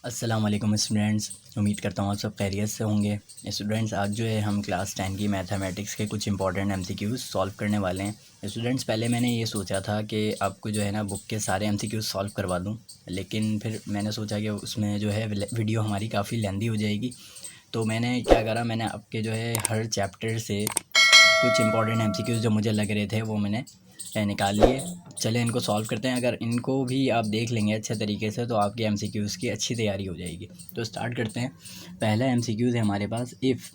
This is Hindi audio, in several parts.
अस्सलाम वालेकुम स्टूडेंट्स। उम्मीद करता हूँ आप सब खैरियत से होंगे। स्टूडेंट्स, आज जो है हम क्लास 10 की मैथमेटिक्स के कुछ इंपॉर्टेंट एमसीक्यूज़ सॉल्व करने वाले हैं। स्टूडेंट्स, पहले मैंने ये सोचा था कि आपको जो है ना बुक के सारे एमसीक्यूज़ सॉल्व करवा दूँ, लेकिन फिर मैंने सोचा कि उसमें जो है वीडियो हमारी काफ़ी लेंदी हो जाएगी। तो मैंने क्या करा, मैंने आपके जो है हर चैप्टर से कुछ इंपॉर्टेंट एमसीक्यूज़ जो मुझे लग रहे थे वो मैंने निकाल लिए। चले इनको सॉल्व करते हैं। अगर इनको भी आप देख लेंगे अच्छे तरीके से तो आपकी एमसीक्यूज़ की अच्छी तैयारी हो जाएगी। तो स्टार्ट करते हैं। पहला एमसीक्यूज़ है हमारे पास, इफ़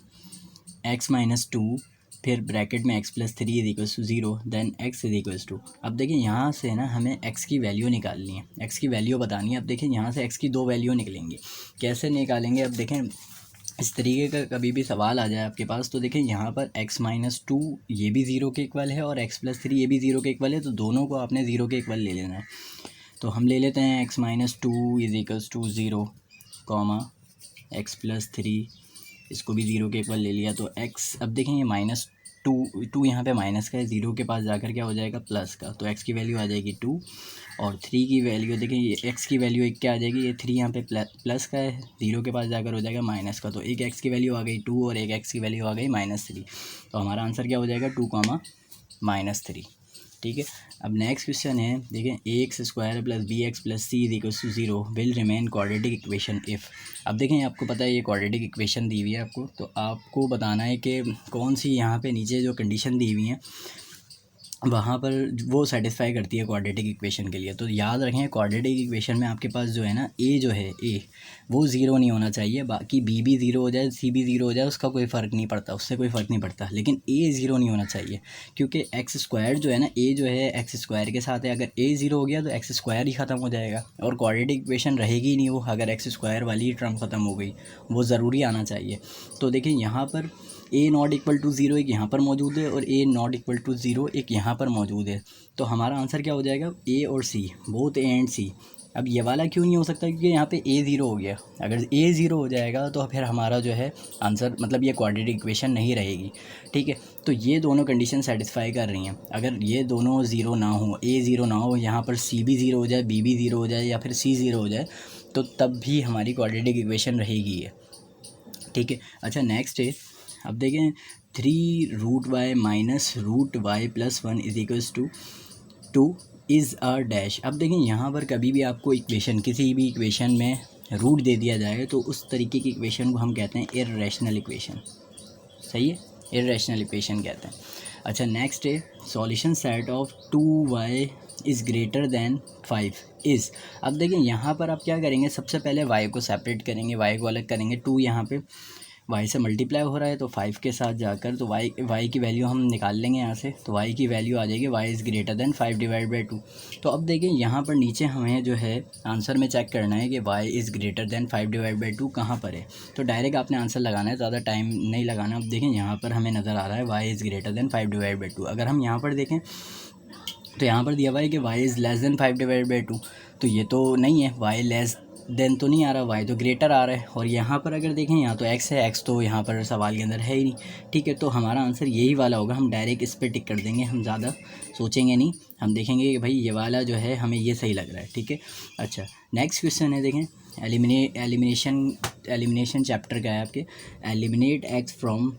x-2 फिर ब्रैकेट में x+3 is equals to 0 then x is equals to. अब देखिए यहाँ से ना हमें x की वैल्यू निकालनी है, x की वैल्यू बतानी है। अब देखिए यहाँ से x की दो वैल्यू निकलेंगी, कैसे निकालेंगे। अब देखें, इस तरीके का कभी भी सवाल आ जाए आपके पास तो देखिए यहाँ पर x-2 ये भी ज़ीरो के इक्वल है और x+3 ये भी ज़ीरो के इक्वल है, तो दोनों को आपने ज़ीरो के इक्वल ले लेना है। तो हम ले लेते हैं x-2 is equals to 0 comma x+3, इसको भी ज़ीरो के इक्वल ले लिया। तो x, अब देखें ये -2 यहाँ पे माइनस का है, ज़ीरो के पास जाकर क्या हो जाएगा प्लस का, तो x की वैल्यू आ जाएगी 2 और 3 की वैल्यू देखिए ये x की वैल्यू एक क्या आ जाएगी, ये 3 यहाँ पे प्लस का है, ज़ीरो के पास जाकर हो जाएगा माइनस का, तो एक x की वैल्यू आ गई 2 और एक x की वैल्यू आ गई -3। तो हमारा आंसर क्या हो जाएगा 2, -3। ठीक है। अब नेक्स्ट क्वेश्चन है, देखें ax² + bx + c is equals to 0 will remain quadratic equation if. अब देखें आपको पता है ये क्वाड्रेटिक इक्वेशन दी हुई है आपको, तो आपको बताना है कि कौन सी यहाँ पे नीचे जो कंडीशन दी हुई है वहाँ पर वो सेटिस्फाई करती है क्वाड्रेटिक इक्वेशन के लिए। तो याद रखें क्वाड्रेटिक इक्वेशन में आपके पास जो है ना ए जो है ए वो ज़ीरो नहीं होना चाहिए, बाकी बी भी ज़ीरो हो जाए, सी भी ज़ीरो हो जाए, उसका कोई फ़र्क नहीं पड़ता, उससे कोई फ़र्क नहीं पड़ता, लेकिन ए ज़ीरो नहीं होना चाहिए। क्योंकि x² जो है ना, ए जो है x² के साथ है, अगर ए ज़ीरो हो गया तो x² ही ख़त्म हो जाएगा और क्वाड्रेटिक इक्वेशन रहेगी ही नहीं वो, अगर x² वाली टर्म ख़त्म हो गई, वो ज़रूरी आना चाहिए। तो देखिए यहाँ पर a≠0 एक यहाँ पर मौजूद है और a≠0 एक यहाँ पर मौजूद है, तो हमारा आंसर क्या हो जाएगा ए और सी, बोथ ए एंड सी। अब ये वाला क्यों नहीं हो सकता, क्योंकि यहाँ पे a ज़ीरो हो गया। अगर a ज़ीरो हो जाएगा तो फिर हमारा जो है आंसर मतलब ये क्वाड्रेटिक इक्वेशन नहीं रहेगी। ठीक है, तो ये दोनों कंडीशन सेटिस्फाई कर रही हैं। अगर ये दोनों ज़ीरो ना हो, a ज़ीरो ना हो, यहाँ पर c भी ज़ीरो हो जाए, b भी ज़ीरो हो जाए या फिर c ज़ीरो हो जाए, तो तब भी हमारी क्वाड्रेटिक इक्वेशन रहेगी है। ठीक है। अच्छा नेक्स्ट है, अब देखें 3√y - √y+1 is equals to 2 is a dash. अब देखें यहाँ पर कभी भी आपको इक्वेशन, किसी भी इक्वेशन में रूट दे दिया जाए तो उस तरीके की इक्वेशन को हम कहते हैं इर्रेशनल इक्वेशन। सही है, इर्रेशनल इक्वेशन कहते हैं। अच्छा नेक्स्ट है, solution set of 2y is greater than 5 is. अब देखें यहाँ पर आप क्या करेंगे, सबसे पहले y को सेपरेट करेंगे, y को अलग करेंगे। 2 यहाँ पे y से मल्टीप्लाई हो रहा है तो 5 के साथ जाकर तो y की वैल्यू हम निकाल लेंगे यहाँ से, तो y की वैल्यू आ जाएगी y इज़ ग्रेटर दैन 5/2। तो अब देखिए यहाँ पर नीचे हमें जो है आंसर में चेक करना है कि y इज़ ग्रेटर दैन 5/2 कहाँ पर है। तो डायरेक्ट आपने आंसर लगाना है, ज़्यादा टाइम नहीं लगाना। अब देखें यहाँ पर हमें नज़र आ रहा है y इज़ ग्रेटर दैन 5/2। अगर हम यहाँ पर देखें तो यहाँ पर दिया हुआ है कि y इज़ लेस दैन 5/2, तो ये तो नहीं है, y लेस देन तो नहीं आ रहा, y तो ग्रेटर आ रहा है। और यहाँ पर अगर देखें यहाँ तो x है, x तो यहाँ पर सवाल के अंदर है ही नहीं। ठीक है, तो हमारा आंसर यही वाला होगा, हम डायरेक्ट इस पर टिक कर देंगे, हम ज़्यादा सोचेंगे नहीं, हम देखेंगे कि भाई ये वाला जो है हमें ये सही लग रहा है। ठीक है। अच्छा नेक्स्ट क्वेश्चन है, देखें एलिमिनेशन चैप्टर का है आपके, एलिमिनेट x फ्रॉम।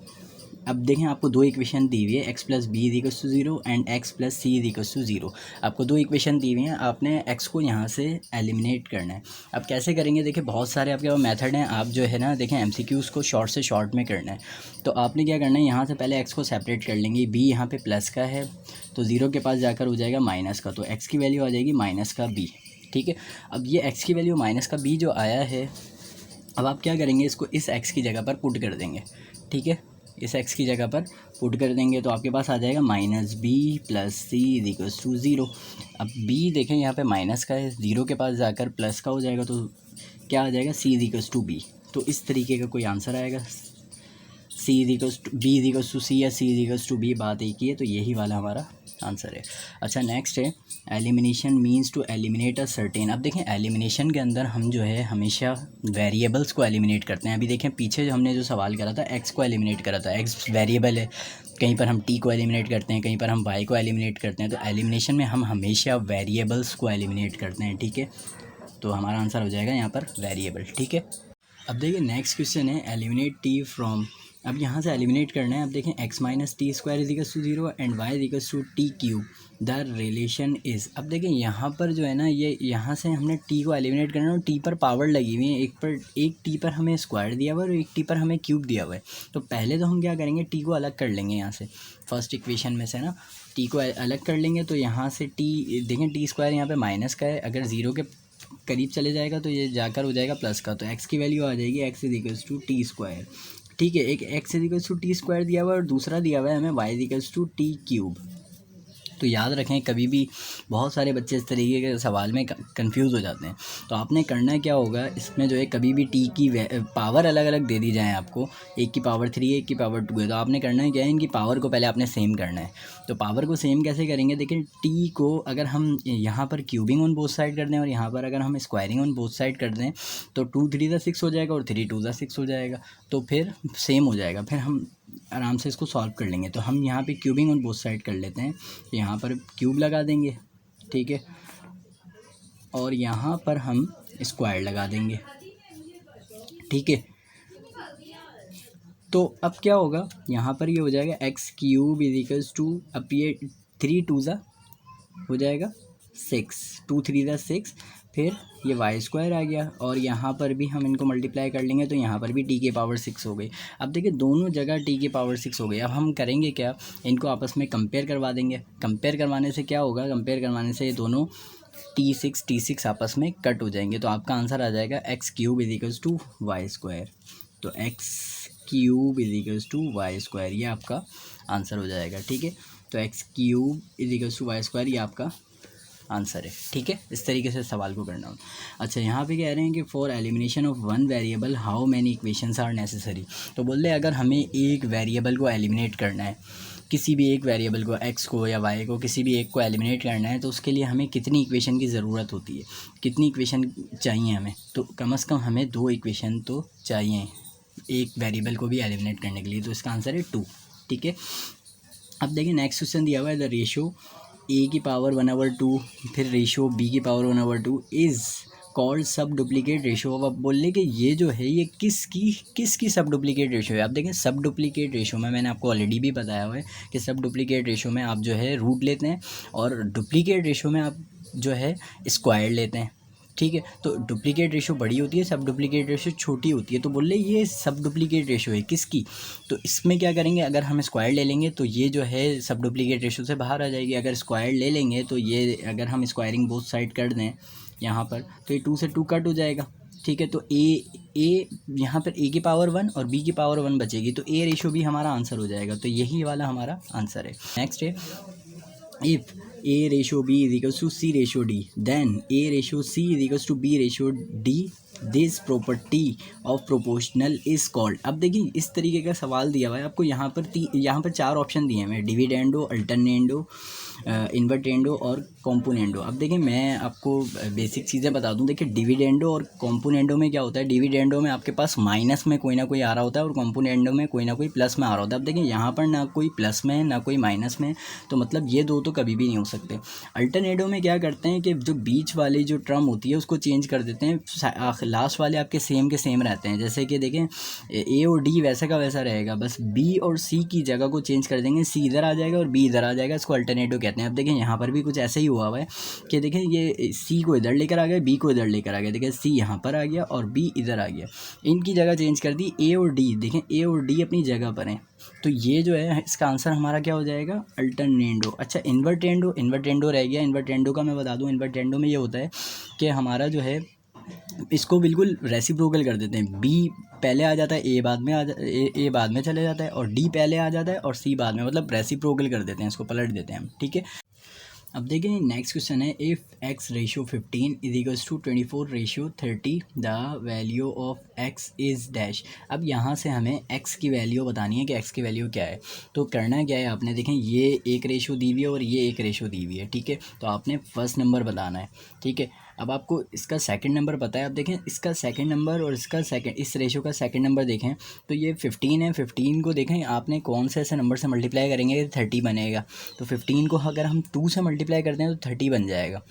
अब देखें आपको दो इक्वेशन दी हुई है, x + b is equals to 0 and x + c is equals to 0। आपको दो इक्वेशन दी हुई हैं, आपने x को यहाँ से एलिमिनेट करना है। अब कैसे करेंगे, देखिए बहुत सारे आपके पास मेथड हैं, आप जो है ना देखें MCQs को शॉर्ट से शॉर्ट में करना है। तो आपने क्या करना है, यहाँ से पहले x को सेपरेट कर लेंगे, b यहाँ पर प्लस का है तो 0 के पास जाकर हो जाएगा माइनस का, तो x की वैल्यू आ जाएगी -b। ठीक है, अब ये x की वैल्यू -b जो आया है, अब आप क्या करेंगे, इसको इस x की जगह पर पुट कर देंगे। ठीक है, इस x की जगह पर पुट कर देंगे तो आपके पास आ जाएगा -b + c is equals to 0। अब b देखें यहाँ पे माइनस का है, 0 के पास जाकर प्लस का हो जाएगा, तो क्या आ जाएगा c is equals to b। तो इस तरीके का कोई आंसर आएगा, b is equals to c या c is equals to b, बात एक ही है, तो यही वाला हमारा आंसर है। अच्छा नेक्स्ट है, elimination means to eliminate a certain. अब देखें एलिमिनेशन के अंदर हम जो है हमेशा वेरिएबल्स को एलिमिनेट करते हैं। अभी देखें पीछे जो हमने जो सवाल करा था, x को एलिमिनेट करा था, x वेरिएबल है, कहीं पर हम t को एलिमिनेट करते हैं, कहीं पर हम y को एलिमिनेट करते हैं। तो एलिमिनेशन में हम हमेशा वेरिएबल्स को एलिमिनेट करते हैं। ठीक है, तो हमारा आंसर हो जाएगा यहाँ पर वेरिएबल। ठीक है, अब देखिए नेक्स्ट क्वेश्चन है एलिमिनेट टी फ्रॉम। अब यहाँ से एलिमिनेट करना है। अब देखें x minus t square is equals to 0 and y is equals to t cube, the relation is. अब देखें यहाँ पर जो है ना, ये यहाँ से हमने t को एलिमिनेट करना है और t पर पावर लगी हुई है। एक t पर हमें स्क्वायर दिया हुआ है और एक t पर हमें क्यूब दिया हुआ है। तो पहले तो हम क्या करेंगे, t को अलग कर लेंगे यहाँ से, फर्स्ट इक्वेशन में से ना t को अलग कर लेंगे। तो यहाँ से t देखें, टी स्क्वायर यहाँ पर माइनस का है, अगर 0 के करीब चले जाएगा तो ये जाकर हो जाएगा प्लस का। तो x की वैल्यू आ जाएगी x is equals to t square. ठीक है, एक x is equals to t square दिया हुआ है और दूसरा दिया हुआ है हमें y is equals to t cube. तो याद रखें, कभी भी बहुत सारे बच्चे इस तरीके के सवाल में कंफ्यूज हो जाते हैं। तो आपने करना क्या होगा, इसमें जो है कभी भी टी की पावर अलग अलग दे दी जाए आपको, एक की पावर 3 है, एक की पावर 2 है, तो आपने करना है क्या है, इनकी पावर को पहले आपने सेम करना है। तो पावर को सेम कैसे करेंगे, देखिए टी को अगर हम यहाँ पर क्यूबिंग ऑन बोथ साइड कर दें और यहाँ पर अगर हम स्क्वायरिंग ऑन बोथ साइड कर दें तो 2 3 6 हो जाएगा और 3 2 6 हो जाएगा, तो फिर सेम हो जाएगा। फिर हम आराम से इसको सॉल्व कर लेंगे। तो हम यहाँ पे क्यूबिंग ऑन बोथ साइड कर लेते हैं, तो यहाँ पर क्यूब लगा देंगे, ठीक है, और यहाँ पर हम स्क्वायर लगा देंगे, ठीक है। तो अब क्या होगा, यहाँ पर ये हो जाएगा एक्स क्यूब इजिकल्स टू, अब ये 3 2 हो जाएगा 6, 2 3 6, फिर ये वाई स्क्वायर आ गया और यहाँ पर भी हम इनको मल्टीप्लाई कर लेंगे तो यहाँ पर भी टी के पावर 6 हो गई। अब देखिए दोनों जगह टी के पावर 6 हो गई। अब हम करेंगे क्या, इनको आपस में कंपेयर करवा देंगे। कंपेयर करवाने से क्या होगा, कंपेयर करवाने से ये दोनों T6 आपस में कट हो जाएंगे। तो आपका आंसर आ जाएगा x cube equals to y square. तो x cube equals to y square ये आपका आंसर हो जाएगा, ठीक है। तो x cube equals to y square ये आपका आंसर है, ठीक है। इस तरीके से सवाल को करना हो। अच्छा, यहाँ पे कह रहे हैं कि for elimination of one variable how many equations are necessary. तो बोल रहे अगर हमें एक वेरिएबल को एलिमिनेट करना है, किसी भी एक वेरिएबल को, x को या y को, किसी भी एक को एलिमिनेट करना है, तो उसके लिए हमें कितनी इक्वेशन की ज़रूरत होती है, कितनी इक्वेशन चाहिए हमें। तो कम से कम हमें 2 इक्वेशन तो चाहिए एक वेरिएबल को भी एलिमिनेट करने के लिए। तो इसका आंसर है 2, ठीक है। अब देखिए नेक्स्ट क्वेश्चन दिया हुआ है, द रेशो a की पावर 1/2 फिर रेशो b की पावर 1/2 इज़ कॉल्ड सब डुप्लीकेट रेशो। अब बोलने कि ये जो है ये किसकी सब डुप्लीकेट रेशो है। आप देखें सब डुप्लीकेट रेशो में मैंने आपको ऑलरेडी भी बताया हुआ है कि सब डुप्लीकेट रेशो में आप जो है रूट लेते हैं और डुप्लीकेट रेशो में आप जो है स्क्वायर लेते हैं, ठीक है। तो डुप्लीकेट रेशो बड़ी होती है, सब डुप्लीकेट रेशो छोटी होती है। तो बोल रहे ये सब डुप्लीकेट रेशो है किसकी। तो इसमें क्या करेंगे, अगर हम स्क्वायर ले लेंगे तो ये जो है सब डुप्लीकेट रेशो से बाहर आ जाएगी। अगर स्क्वायर ले लेंगे तो ये, अगर हम स्क्वायरिंग बोथ साइड कर दें यहाँ पर, तो ये 2 से 2 कट हो जाएगा, ठीक है। तो ए यहाँ पर a की पावर 1 और b की पावर 1 बचेगी, तो a रेशो भी हमारा आंसर हो जाएगा। तो यही वाला हमारा आंसर है। नेक्स्ट है, if a ratio b is equals to c ratio d then a ratio c is equals to b ratio d, this property of proportional is called. अब देखिए इस तरीके का सवाल दिया हुआ है आपको, यहाँ पर 4 ऑप्शन दिए हैं, डिविडेंडो, अल्टरनेंडो, इन्वर्टेंडो और कॉम्पोनेंडो। अब देखिए मैं आपको बेसिक चीज़ें बता दूं। देखिए डिविडेंडो और कॉम्पोनेंडो में क्या होता है, डिविडेंडो में आपके पास माइनस में कोई ना कोई आ रहा होता है और कॉम्पोनेंडो में कोई ना कोई प्लस में आ रहा होता है। अब देखिए यहाँ पर ना कोई प्लस में है ना कोई माइनस में, तो मतलब ये दो तो कभी भी नहीं हो सकते। अल्टरनेडो में क्या करते हैं कि जो बीच वाली जो टर्म होती है उसको चेंज कर देते हैं, लास्ट वाले आपके सेम के सेम रहते हैं। जैसे कि देखें ए और डी वैसे का वैसा रहेगा, बस बी और सी की जगह को चेंज कर देंगे, सी इधर आ जाएगा और बी इधर आ जाएगा, इसको अल्टरनेटिव कहते हैं। अब देखें यहाँ पर भी कुछ ऐसे ही हुआ है कि देखें ये सी को इधर लेकर आ गया, बी को इधर लेकर आ गया, देखें सी यहाँ पर आ गया और बी इधर आ गया, इनकी जगह चेंज कर दी, ए और डी, देखें ए और डी अपनी जगह पर हैं। तो ये जो है इसका आंसर हमारा क्या हो जाएगा, अल्टरनेंडो। अच्छा इन्वर्टेंडो रह गया। इन्वर्टेंडो का मैं बता दूं, इन्वर्टेंडो में ये होता है कि हमारा जो है इसको बिल्कुल रेसिप्रोकल कर देते हैं, बी पहले आ जाता है, ए बाद में ए बाद में चले जाता है और डी पहले आ जाता है और सी बाद में, मतलब रेसिप्रोकल कर देते हैं, इसको पलट देते हैं हम, ठीक है। अब देखें नेक्स्ट क्वेश्चन है, if x ratio 15 is equals to 24 ratio 30 the value of x is dash. अब यहाँ से हमें x की वैल्यू बतानी है कि x की वैल्यू क्या है। तो करना क्या है आपने, देखें ये एक रेशो दी हुई है और ये एक रेशो दी हुई है, ठीक है। तो आपने फर्स्ट नंबर बताना है, ठीक है। अब आपको इसका सेकंड नंबर पता है, अब देखें इसका सेकंड नंबर और इसका सेकंड, इस रेशो का सेकंड नंबर देखें तो ये 15 है। 15 को देखें आपने कौन से ऐसे नंबर से मल्टीप्लाई करेंगे 30 बनेगा, तो 15 को अगर हम 2 से मल्टीप्लाई करते हैं तो 30 बन जाएगा।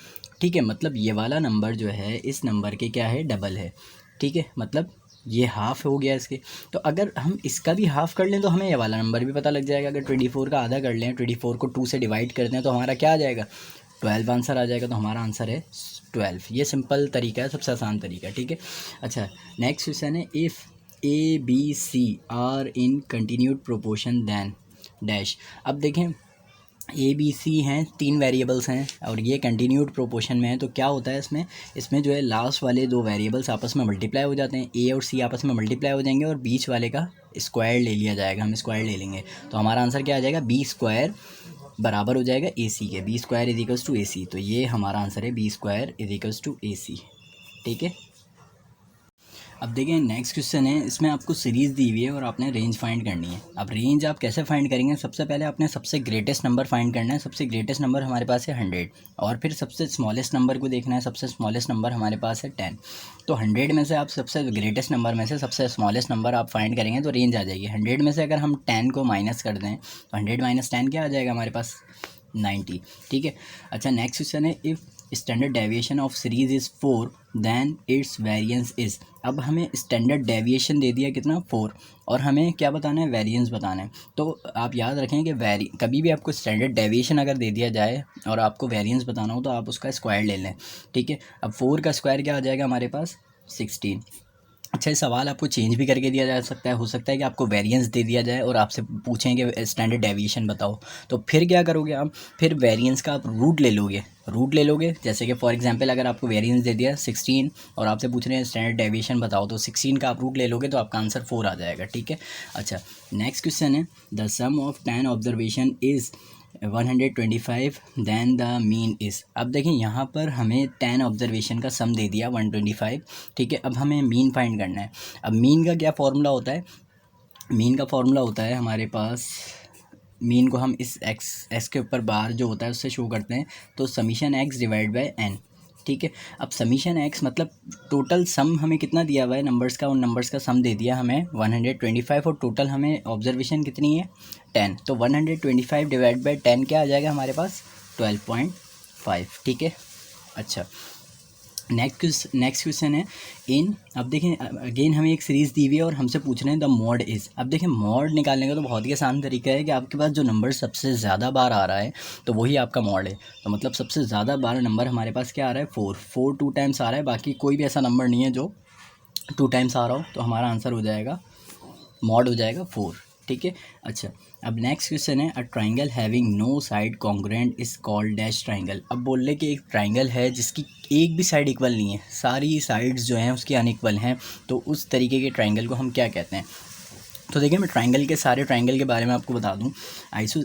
ठीक है, मतलब ये वाला नंबर जो है इस नंबर के क्या है, डबल है। ठीक है, मतलब ये हाफ़ हो गया इसके। तो अगर हम इसका भी हाफ़ कर लें तो हमें ये वाला नंबर भी पता लग जाएगा। अगर 24 का आधा कर लें, 24 को 2 से डिवाइड करते हैं तो हमारा क्या आ जाएगा, 12 आंसर आ जाएगा। तो हमारा आंसर है 12। ये सिंपल तरीका है, सबसे आसान तरीका। ठीक है, अच्छा नेक्स्ट क्वेश्चन है, if A B C are in continued proportion then dash. अब देखें ए बी सी हैं, 3 वेरिएबल्स हैं और ये कंटिन्यूड प्रोपोर्शन में है, तो क्या होता है इसमें जो है लास्ट वाले 2 वेरिएबल्स आपस में मल्टीप्लाई हो जाते हैं। ए और सी आपस में मल्टीप्लाई हो जाएंगे और बीच वाले का स्क्वायर ले लिया जाएगा, हम स्क्वायर ले लेंगे। तो हमारा आंसर क्या आ जाएगा, बी स्क्वायर बराबर हो जाएगा ए सी के, B square is equals to A C. तो ये हमारा आंसर है B square is equals to A C. ठीक है, अब देखिए नेक्स्ट क्वेश्चन है, इसमें आपको सीरीज़ दी हुई है और आपने रेंज फाइंड करनी है। अब रेंज आप कैसे फाइंड करेंगे, सबसे पहले आपने सबसे ग्रेटेस्ट नंबर फाइंड करना है। सबसे ग्रेटेस्ट नंबर हमारे पास है 100 और फिर सबसे स्मॉलेस्ट नंबर को देखना है। सबसे स्मॉलेस्ट नंबर हमारे पास है 10। तो 100 में से आप सबसे ग्रेटेस्ट नंबर में से सबसे स्मॉलेस्ट नंबर आप फाइंड करेंगे तो रेंज आ जाएगी। 100 में से अगर हम 10 को माइनस कर दें तो 100 माइनस 10 क्या आ जाएगा हमारे पास, 90। ठीक है, अच्छा नेक्स्ट क्वेश्चन है, if standard deviation of series is 4 then its variance is. अब हमें स्टैंडर्ड डेविएशन दे दिया कितना, 4, और हमें क्या बताना है, वेरिएंस बताना है। तो आप याद रखें कि कभी भी आपको स्टैंडर्ड डेविएशन अगर दे दिया जाए और आपको वेरिएंस बताना हो तो आप उसका स्क्वायर ले लें। ठीक है, अब 4 का स्क्वायर क्या आ जाएगा हमारे पास, 16। अच्छा, ये सवाल आपको चेंज भी करके दिया जा सकता है, हो सकता है कि आपको वेरिएंस दे दिया जाए और आपसे पूछें कि स्टैंडर्ड डेविएशन बताओ, तो फिर क्या करोगे आप, फिर वेरिएंस का आप रूट ले लोगे। जैसे कि फॉर एग्जांपल अगर आपको वेरिएंस दे दिया 16 और आपसे पूछ रहे हैं स्टैंडर्ड डेविएशन बताओ, तो 16 का आप रूट ले लोगे तो आपका आंसर 4 आ जाएगा। ठीक है, अच्छा नेक्स्ट क्वेश्चन है, the sum of 10 observation is 125 then the mean is. अब देखिए यहाँ पर हमें 10 ऑब्जर्वेशन का सम दे दिया 125। ठीक है, अब हमें मीन फाइंड करना है। अब मीन का क्या फॉर्मूला होता है, मीन का फॉर्मूला होता है हमारे पास, मीन को हम इस एक्स के ऊपर बार जो होता है उससे शो करते हैं, तो summation x divide by n. ठीक है, अब समीशन एक्स मतलब टोटल सम हमें कितना दिया हुआ है नंबर्स का, उन नंबर्स का सम दे दिया हमें 125 और टोटल हमें ऑब्जर्वेशन कितनी है 10। तो 125 डिवाइड बाय 10 क्या आ जाएगा हमारे पास, 12.5। ठीक है, अच्छा नेक्स्ट क्वेश्चन है, अब देखें अगेन हमें एक सीरीज़ दी हुई है और हमसे पूछ रहे हैं द मॉड इज़। अब देखें मॉड निकालने का तो बहुत ही आसान तरीका है कि आपके पास जो नंबर सबसे ज़्यादा बार आ रहा है तो वही आपका मॉड है। तो मतलब सबसे ज़्यादा बार नंबर हमारे पास क्या आ रहा है, 4 2 टाइम्स आ रहा है, बाकी कोई भी ऐसा नंबर नहीं है जो 2 टाइम्स आ रहा हो, तो हमारा आंसर हो जाएगा, मॉड हो जाएगा 4। ठीक है, अच्छा अब नेक्स्ट क्वेश्चन है, a triangle having no side congruent is called dash triangle. अब बोल रहे कि एक ट्राइंगल है जिसकी एक भी साइड इक्वल नहीं है, सारी साइड्स जो हैं उसकी अनइक्वल हैं, तो उस तरीके के ट्राइंगल को हम क्या कहते हैं। तो देखिए मैं सारे ट्राइंगल के बारे में आपको बता दूं।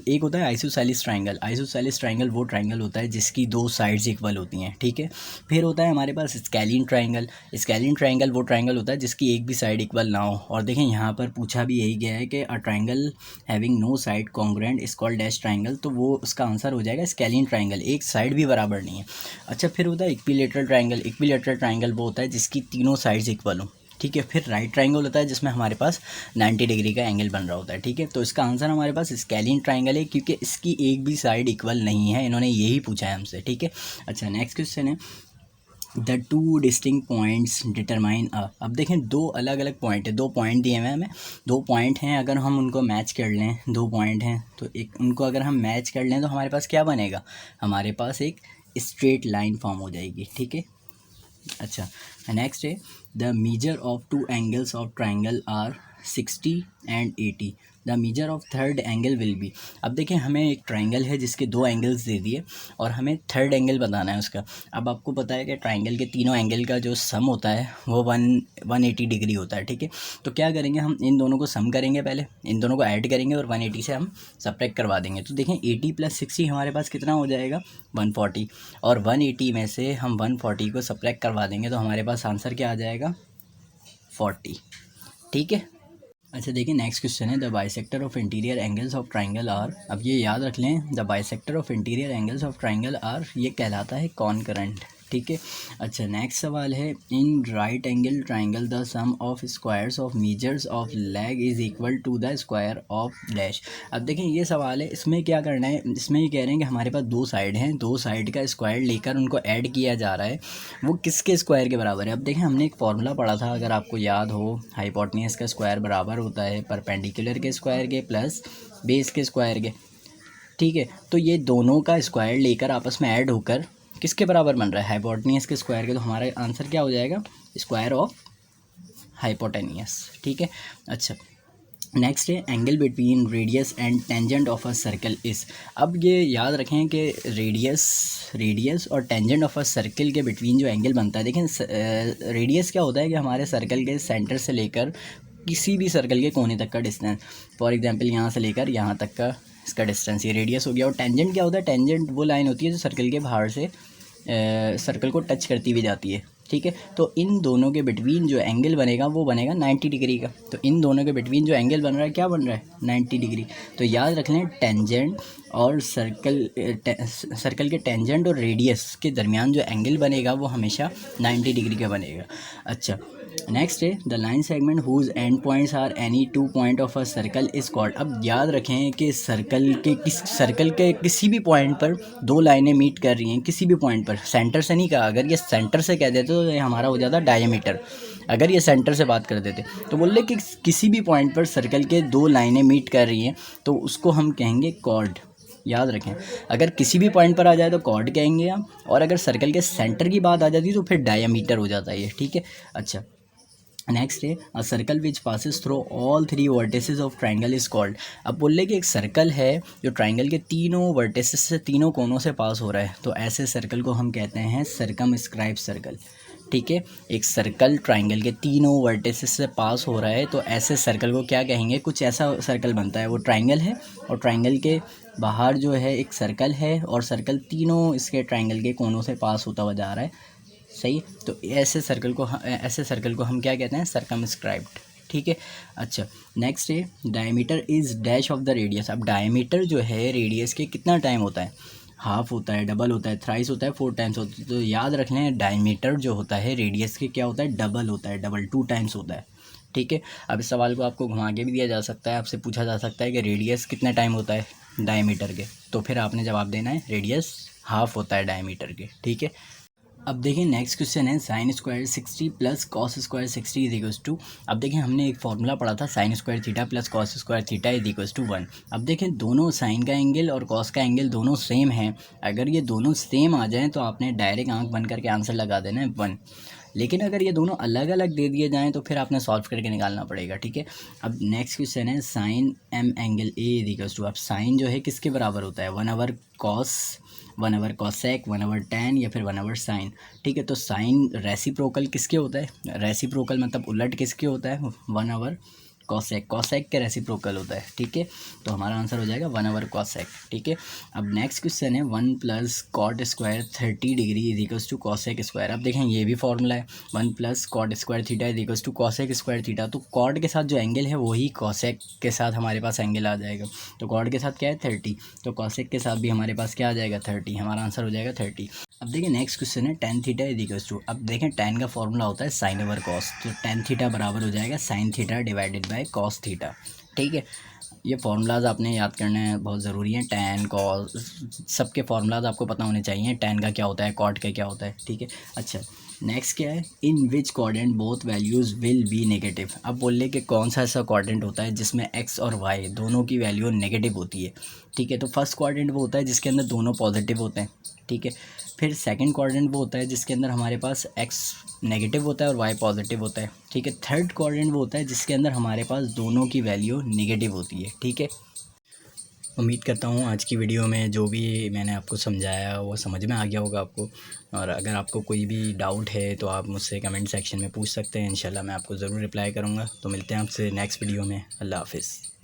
एक होता है आइसोसेलेस ट्राइंगल। आइसोसेलेस ट्राइंगल वो ट्राइंगल होता है जिसकी 2 साइड्स इक्वल होती हैं। ठीक है, फिर होता है हमारे पास स्केलिन ट्राइंगल। स्केलिन ट्राइंगल वो ट्राइंगल होता है जिसकी एक भी साइड इक्वल ना हो। और देखें यहाँ पर पूछा भी यही गया है कि a triangle having no side congruent is called dash triangle, तो वो उसका आंसर हो जाएगा स्केलिन ट्राइंगल, एक साइड भी बराबर नहीं है। अच्छा, फिर होता है इक्विलेटरल ट्राइंगल। इक्विलेटरल ट्राइंगल वो होता है जिसकी तीनों साइड्स इक्वल हो। ठीक है, फिर राइट ट्राइंगल होता है जिसमें हमारे पास 90 डिग्री का एंगल बन रहा होता है। ठीक है, तो इसका आंसर हमारे पास स्केलिन ट्राइंगल है क्योंकि इसकी एक भी साइड इक्वल नहीं है, इन्होंने यही पूछा है हमसे। ठीक है, अच्छा नेक्स्ट क्वेश्चन है, the 2 distinct points determine a. अब देखें 2 अलग अलग पॉइंट है, 2 पॉइंट दिए हुए हैं हमें, 2 पॉइंट हैं, अगर हम उनको मैच कर लें, 2 पॉइंट हैं तो एक उनको अगर हम मैच कर लें तो हमारे पास क्या बनेगा, हमारे पास एक स्ट्रेट लाइन फॉर्म हो जाएगी। ठीक है, अच्छा नेक्स्ट है, the measure of 2 angles of triangle are 60 and 80, the measure of third angle will be. अब देखें हमें एक ट्राइंगल है जिसके 2 एंगल्स दे दिए और हमें थर्ड एंगल बताना है उसका। अब आपको पता है कि ट्राइंगल के तीनों एंगल का जो सम होता है वो 180 डिग्री होता है। ठीक है, तो क्या करेंगे, हम इन दोनों को सम करेंगे, पहले इन दोनों को ऐड करेंगे और 180 से हम सब्ट्रैक्ट करवा देंगे। तो देखें 80 + 60 हमारे पास कितना हो जाएगा, 140, और 180 में से हम 140 को सब्ट्रैक्ट करवा देंगे तो हमारे पास आंसर क्या आ जाएगा, 40। ठीक है, अच्छा देखिए नेक्स्ट क्वेश्चन है, the bisector of interior angles of triangle are. अब ये याद रख लें, the bisector of interior angles of triangle are, ये कहलाता है कॉनकरेंट। ठीक है। अच्छा, नेक्स्ट सवाल है, in right angle triangle the sum of squares of measures of leg is equal to the square of dash. अब देखें ये सवाल है, इसमें क्या करना है, इसमें ये कह रहे हैं कि हमारे पास दो साइड हैं, दो साइड का स्क्वायर लेकर उनको ऐड किया जा रहा है, वो किसके स्क्वायर के बराबर है। अब देखें हमने एक फार्मूला पढ़ा था, अगर आपको याद हो, हाइपोटेन्यूज का स्क्वायर बराबर होता है परपेंडिकुलर के स्क्वायर के प्लस बेस के स्क्वायर के, ठीक है। तो ये दोनों का स्क्वायर लेकर आपस में ऐड होकर किसके बराबर बन रहा है, हाइपोटेन्यूज के स्क्वायर के। तो हमारा आंसर क्या हो जाएगा, स्क्वायर ऑफ हाइपोटेन्यूज, ठीक है। अच्छा, नेक्स्ट है, angle between radius and tangent of a circle इस। अब ये याद रखें कि रेडियस और टेंजेंट ऑफ अ सर्कल के बिटवीन जो एंगल बनता है, देखें रेडियस क्या होता है कि हमारे सर्कल के सेंटर से लेकर किसी भी सर्कल के कोने तक का डिस्टेंस, फॉर एग्जांपल यहाँ से लेकर यहाँ तक का इसका डिस्टेंस, ये रेडियस हो गया। और टेंजेंट क्या होता है, टेंजेंट वो लाइन होती है जो सर्कल के बाहर से सर्कल को टच करती हुई जाती है, ठीक है। तो इन दोनों के बिटवीन जो एंगल बनेगा वो बनेगा 90 डिग्री का। तो इन दोनों के बिटवीन जो एंगल बन रहा है क्या बन रहा है, 90 डिग्री। तो याद रख लें, टेंजेंट और सर्कल के टेंजेंट और रेडियस के दरमियान जो एंगल बनेगा वो हमेशा 90 डिग्री का बनेगा। अच्छा, नेक्स्ट है, the line segment whose end points are any two point of a circle is called. अब याद रखें कि सर्कल के किसी भी पॉइंट पर दो लाइनें मीट कर रही हैं, किसी भी पॉइंट पर, सेंटर से नहीं कहा, अगर ये सेंटर से कह देते तो ये हमारा हो जाता डायमीटर। अगर ये सेंटर से बात कर देते तो बोल रहे कि किसी भी पॉइंट पर सर्कल के दो लाइनें मीट कर रही हैं तो उसको हम कहेंगे कॉर्ड। याद रखें, अगर किसी भी पॉइंट पर आ जाए तो कॉर्ड कहेंगे हम, और अगर सर्कल के सेंटर की बात आ जाती है तो फिर डायमीटर हो जाता है ये, ठीक है। अच्छा, नेक्स्ट है, a circle which passes through all three vertices of triangle is called. अब बोल रहे कि एक सर्कल है जो ट्राइंगल के तीनों वर्टिसेस से, तीनों कोनों से पास हो रहा है, तो ऐसे सर्कल को हम कहते हैं सर्कमस्क्राइब सर्कल, ठीक है। एक सर्कल ट्राइंगल के तीनों वर्टिसेस से पास हो रहा है तो ऐसे सर्कल को क्या कहेंगे, कुछ ऐसा सर्कल बनता है, वो ट्राइंगल है और ट्राइंगल के बाहर जो है एक सर्कल है और सर्कल तीनों इसके ट्राइंगल के कोनों से पास होता हुआ जा रहा है, सही। तो ऐसे सर्कल को हम क्या कहते हैं, सर्कमस्क्राइब्ड, ठीक है। अच्छा, नेक्स्ट है, diameter is dash of the radius. अब डायमीटर जो है रेडियस के कितना टाइम होता है, हाफ होता है, डबल होता है, थ्राइस होता है, 4 टाइम्स होता है। तो याद रख लें, डायमीटर जो होता है रेडियस के क्या होता है, डबल होता है, डबल 2 टाइम्स होता है, ठीक है। अब इस सवाल को आपको घुमा के भी दिया जा सकता है, आपसे पूछा जा सकता है कि रेडियस कितने टाइम होता है डायमीटर के, तो फिर आपने जवाब देना है रेडियस हाफ होता है डायमीटर के, ठीक है। अब देखिए नेक्स्ट क्वेश्चन है, sine square 60 plus cos square 60 is equals to. अब देखें हमने एक फार्मूला पढ़ा था, sine square theta plus cos square theta is equals to 1। अब देखें दोनों साइन का एंगल और कॉस का एंगल दोनों सेम हैं, अगर ये दोनों सेम आ जाएँ तो आपने डायरेक्ट आंख बंद करके आंसर लगा देना है 1। लेकिन अगर ये दोनों अलग अलग दे दिए जाएँ तो फिर आपने सॉल्व करके निकालना पड़ेगा, ठीक है। अब नेक्स्ट क्वेश्चन है, sine m angle A is equals to. अब साइन जो है किसके बराबर होता है, 1/cos cos, 1/cos cosec, 1/tan या फिर 1/sin, ठीक है। तो साइन रेसिप्रोकल किसके होता है, रेसिप्रोकल मतलब उलट किसके होता है, 1/cosec, cosec के रेसिप्रोकल होता है, ठीक है। तो हमारा आंसर हो जाएगा 1/cosec, ठीक है। अब नेक्स्ट क्वेश्चन है, 1 + cot square 30 degree is equals to cosec square. अब देखें ये भी फॉर्मूला है, 1 + cot square theta is equals to cosec square theta. तो cot के साथ जो एंगल है वही cosec के साथ हमारे पास एंगल आ जाएगा। तो cot के साथ क्या है 30, तो cosec के साथ भी हमारे पास क्या आ जाएगा 30, हमारा आंसर हो जाएगा 30। अब देखिए नेक्स्ट क्वेश्चन है, tan theta is equals to. अब देखें tan का फॉर्मूला होता है sin/cos, तो tan थीटा बराबर हो जाएगा sin theta divided by cos theta, ठीक है। ये फार्मूलाज आपने याद करने हैं, बहुत ज़रूरी हैं। tan cos सबके फार्मूलाज आपको पता होने चाहिए, tan का क्या होता है, cot का क्या होता है, ठीक है। अच्छा, नेक्स्ट क्या है, in which coordinate both values will be negative. अब बोल ले कि कौन सा ऐसा कोऑर्डिनेट होता है जिसमें x और y दोनों की वैल्यू नेगेटिव होती है, ठीक है। तो फर्स्ट कोऑर्डिनेट वो होता है जिसके अंदर दोनों पॉजिटिव होते हैं, ठीक है। फिर सेकंड कोऑर्डिनेट वो होता है जिसके अंदर हमारे पास x नेगेटिव होता है और y पॉजिटिव होता है, ठीक है। थर्ड कोऑर्डिनेट वो होता है जिसके अंदर हमारे पास दोनों की वैल्यू नेगेटिव होती है, ठीक है। उम्मीद करता हूँ आज की वीडियो में जो भी मैंने आपको समझाया वो समझ में आ गया होगा आपको, और अगर आपको कोई भी डाउट है तो आप मुझसे कमेंट सेक्शन में पूछ सकते हैं, इंशाल्लाह मैं आपको ज़रूर रिप्लाई करूँगा। तो मिलते हैं आपसे नेक्स्ट वीडियो में, अल्लाह हाफ़िज़।